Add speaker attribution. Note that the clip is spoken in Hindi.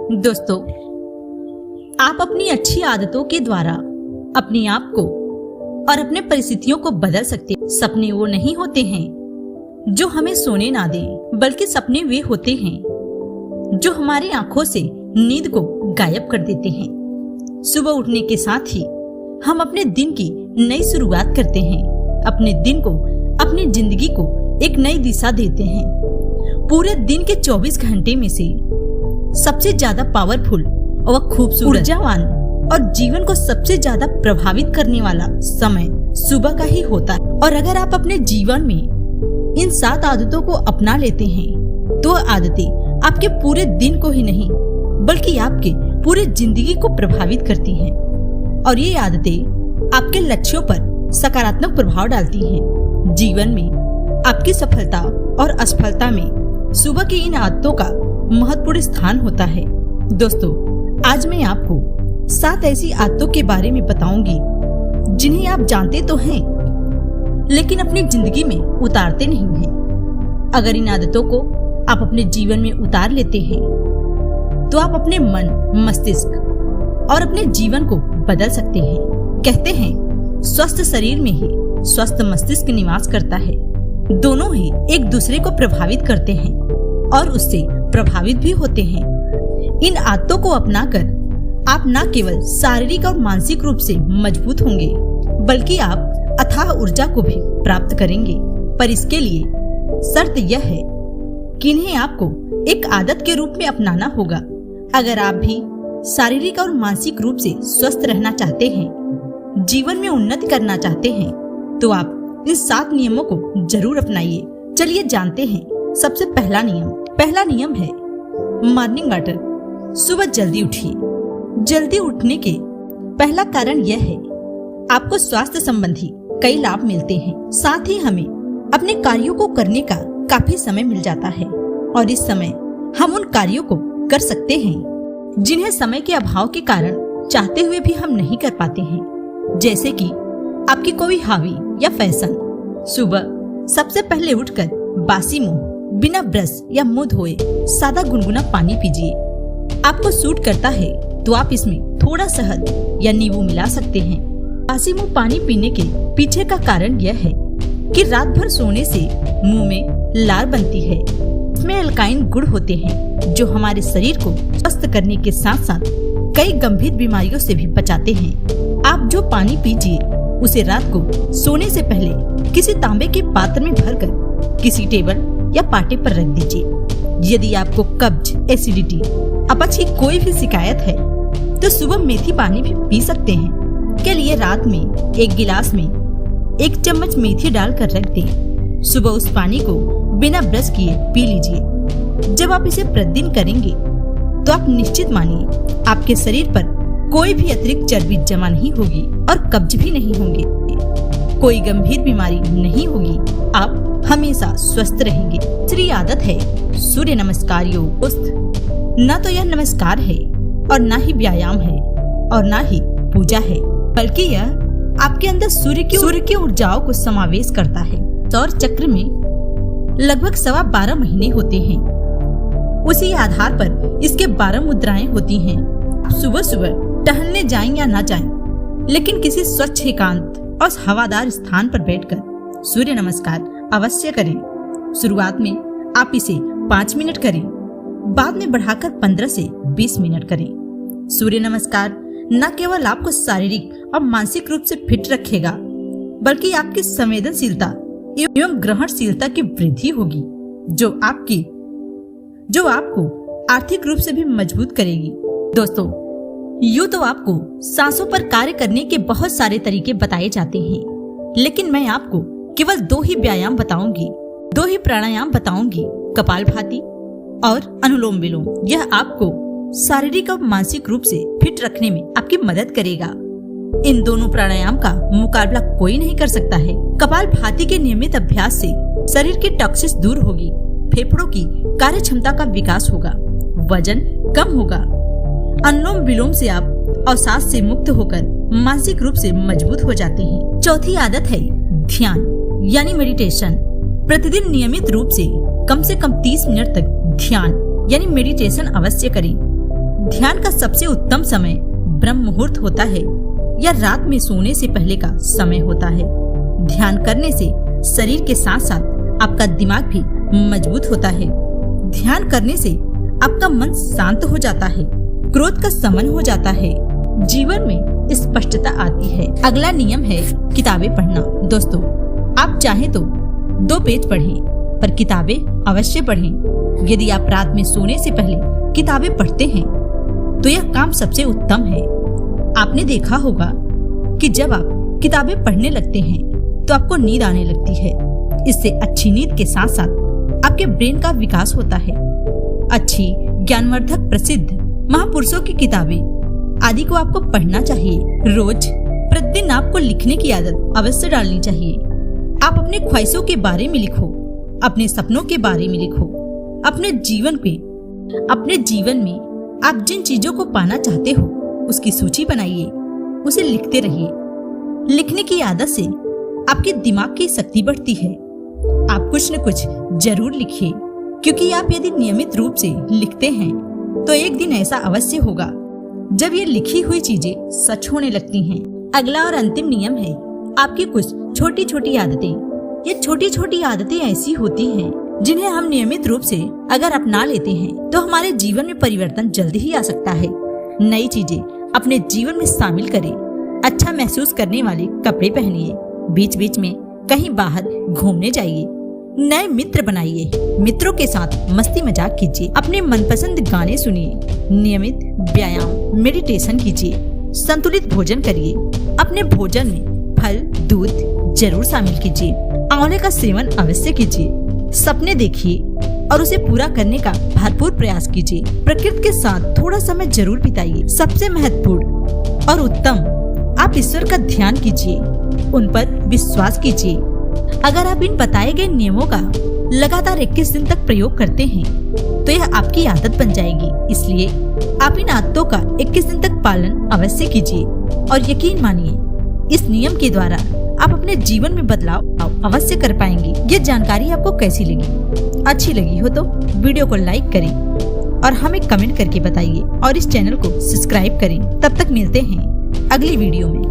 Speaker 1: दोस्तों, आप अपनी अच्छी आदतों के द्वारा अपने आप को और अपने परिस्थितियों को बदल सकते हैं। सपने वो नहीं होते हैं जो हमें सोने ना दें, बल्कि सपने वे होते हैं जो हमारी आंखों से नींद को गायब कर देते हैं। सुबह उठने के साथ ही हम अपने दिन की नई शुरुआत करते हैं, अपने दिन को, अपनी जिंदगी को एक नई दिशा देते हैं। पूरे दिन के 24 घंटे में से सबसे ज्यादा पावरफुल और खूबसूरत, ऊर्जावान और जीवन को सबसे ज्यादा प्रभावित करने वाला समय सुबह का ही होता है। और अगर आप अपने जीवन में इन 7 आदतों को अपना लेते हैं तो आदतें आपके पूरे दिन को ही नहीं बल्कि आपके पूरे जिंदगी को प्रभावित करती हैं। और ये आदतें आपके लक्ष्यों पर सकारात्मक प्रभाव डालती हैं। जीवन में आपकी सफलता और असफलता में सुबह की इन आदतों का महत्वपूर्ण स्थान होता है। दोस्तों, आज मैं आपको 7 ऐसी आदतों के बारे में बताऊंगी जिन्हें आप जानते तो हैं लेकिन अपनी जिंदगी में उतारते नहीं हैं। अगर इन आदतों को आप अपने जीवन में उतार लेते हैं तो आप अपने मन, मस्तिष्क और अपने जीवन को बदल सकते हैं। कहते हैं स्वस्थ शरीर में ही स्वस्थ मस्तिष्क निवास करता है। दोनों ही एक दूसरे को प्रभावित करते हैं और उससे प्रभावित भी होते हैं। इन आदतों को अपनाकर आप न केवल शारीरिक और मानसिक रूप से मजबूत होंगे बल्कि आप अथाह ऊर्जा को भी प्राप्त करेंगे। पर इसके लिए शर्त यह है कि इन्हें आपको एक आदत के रूप में अपनाना होगा। अगर आप भी शारीरिक और मानसिक रूप से स्वस्थ रहना चाहते हैं, जीवन में उन्नति करना चाहते हैं, तो आप इन 7 नियमों को जरूर अपनाइए। चलिए जानते हैं। सबसे पहला नियम है मॉर्निंग वाटर। सुबह जल्दी उठिए। जल्दी उठने के पहला कारण यह है आपको स्वास्थ्य संबंधी कई लाभ मिलते हैं। साथ ही हमें अपने कार्यों को करने का काफी समय मिल जाता है और इस समय हम उन कार्यों को कर सकते हैं जिन्हें समय के अभाव के कारण चाहते हुए भी हम नहीं कर पाते हैं। जैसे कि आपकी कोई हॉबी या फैशन। सुबह सबसे पहले उठकर बासी मुंह, बिना ब्रश या मुंह धोए सादा गुनगुना पानी पीजिए। आपको सूट करता है तो आप इसमें थोड़ा शहद या नींबू मिला सकते हैं। बासी मुंह पानी पीने के पीछे का कारण यह है कि रात भर सोने से मुंह में लार बनती है। इसमें अल्काइन गुण होते हैं जो हमारे शरीर को स्वस्थ करने के साथ साथ कई गंभीर बीमारियों से भी बचाते हैं। आप जो पानी पीजिए उसे रात को सोने से पहले किसी तांबे के पात्र में भरकर किसी टेबल या पाटे पर रख दीजिए। यदि आपको कब्ज, एसिडिटी, अपच की कोई भी शिकायत है तो सुबह मेथी पानी भी पी सकते हैं। के लिए रात में 1 गिलास में 1 चम्मच मेथी डालकर रख दें। सुबह उस पानी को बिना ब्रश किए पी लीजिए। जब आप इसे प्रतिदिन करेंगे तो आप निश्चित मानिए आपके शरीर पर कोई भी अतिरिक्त चर्बी जमा नहीं होगी और कब्ज भी नहीं होंगे। कोई गंभीर बीमारी नहीं होगी। आप हमेशा स्वस्थ रहेंगे। दूसरी आदत है सूर्य नमस्कार योग। न तो यह नमस्कार है और न ही व्यायाम है और न ही पूजा है, बल्कि यह आपके अंदर सूर्य की ऊर्जाओं को समावेश करता है। सौर चक्र में लगभग 12.25 महीने होते हैं। उसी आधार पर इसके 12 मुद्राएं होती हैं। आप सुबह सुबह टहलने जाएं या ना जाएं, लेकिन किसी स्वच्छ, एकांत और हवादार स्थान पर बैठकर सूर्य नमस्कार अवश्य करें। शुरुआत में आप इसे 5 मिनट करें, बाद में बढ़ाकर 15 से 20 मिनट करें। सूर्य नमस्कार न केवल आपको शारीरिक और मानसिक रूप से फिट रखेगा बल्कि आपकी संवेदनशीलता एवं ग्रहणशीलता की वृद्धि होगी जो आपको आर्थिक रूप से भी मजबूत करेगी। दोस्तों, यूँ तो आपको सांसों पर कार्य करने के बहुत सारे तरीके बताए जाते हैं, लेकिन मैं आपको केवल 2 ही व्यायाम बताऊंगी, 2 ही प्राणायाम बताऊंगी, कपालभाति और अनुलोम विलोम। यह आपको शारीरिक और मानसिक रूप से फिट रखने में आपकी मदद करेगा। इन दोनों प्राणायाम का मुकाबला कोई नहीं कर सकता है। कपालभाति के नियमित अभ्यास से शरीर की टॉक्सिस दूर होगी, फेफड़ों की कार्य क्षमता का विकास होगा, वजन कम होगा। अनुलोम विलोम से आप अवसाद से मुक्त होकर मानसिक रूप से मजबूत हो जाते हैं। चौथी आदत है ध्यान यानी मेडिटेशन। प्रतिदिन नियमित रूप से कम 30 मिनट तक ध्यान यानी मेडिटेशन अवश्य करें। ध्यान का सबसे उत्तम समय ब्रह्म मुहूर्त होता है या रात में सोने से पहले का समय होता है। ध्यान करने से शरीर के साथ साथ आपका दिमाग भी मजबूत होता है। ध्यान करने से आपका मन शांत हो जाता है, क्रोध का शमन हो जाता है, जीवन में स्पष्टता आती है। अगला नियम है किताबें पढ़ना। दोस्तों, आप चाहें तो 2 पेज पढ़ें, पर किताबें अवश्य पढ़ें। यदि आप रात में सोने से पहले किताबें पढ़ते हैं तो यह काम सबसे उत्तम है। आपने देखा होगा कि जब आप किताबें पढ़ने लगते हैं तो आपको नींद आने लगती है। इससे अच्छी नींद के साथ साथ आपके ब्रेन का विकास होता है। अच्छी ज्ञानवर्धक प्रसिद्ध महापुरुषों की किताबें आदि को आपको पढ़ना चाहिए। रोज प्रतिदिन आपको लिखने की आदत अवश्य डालनी चाहिए। आप अपने ख्वाहिशों के बारे में लिखो, अपने सपनों के बारे में लिखो। अपने जीवन में आप जिन चीजों को पाना चाहते हो उसकी सूची बनाइए, उसे लिखते रहिए। लिखने की आदत से आपके दिमाग की शक्ति बढ़ती है। आप कुछ न कुछ जरूर लिखिए, क्योंकि आप यदि नियमित रूप से लिखते हैं तो एक दिन ऐसा अवश्य होगा जब ये लिखी हुई चीजें सच होने लगती हैं। अगला और अंतिम नियम है आपकी कुछ छोटी छोटी आदतें। ये छोटी छोटी आदतें ऐसी होती हैं जिन्हें हम नियमित रूप से अगर अपना लेते हैं तो हमारे जीवन में परिवर्तन जल्दी ही आ सकता है। नई चीजें अपने जीवन में शामिल करें। अच्छा महसूस करने वाले कपड़े पहनिए। बीच बीच में कहीं बाहर घूमने जाइए। नए मित्र बनाइए। मित्रों के साथ मस्ती मजाक कीजिए। अपने मनपसंद गाने सुनिए। नियमित व्यायाम मेडिटेशन कीजिए। संतुलित भोजन करिए। अपने भोजन में फल दूध जरूर शामिल कीजिए। आंवले का सेवन अवश्य कीजिए। सपने देखिए और उसे पूरा करने का भरपूर प्रयास कीजिए। प्रकृति के साथ थोड़ा समय जरूर बिताइए। सबसे महत्वपूर्ण और उत्तम, आप ईश्वर का ध्यान कीजिए, उन पर विश्वास कीजिए। अगर आप इन बताए गए नियमों का लगातार 21 दिन तक प्रयोग करते हैं तो यह आपकी आदत बन जाएगी। इसलिए आप इन आदतों का 21 दिन तक पालन अवश्य कीजिए और यकीन मानिए, इस नियम के द्वारा आप अपने जीवन में बदलाव अवश्य कर पाएंगे। ये जानकारी आपको कैसी लगी? अच्छी लगी हो तो वीडियो को लाइक करें और हमें कमेंट करके बताइए और इस चैनल को सब्सक्राइब करें। तब तक मिलते हैं अगली वीडियो में।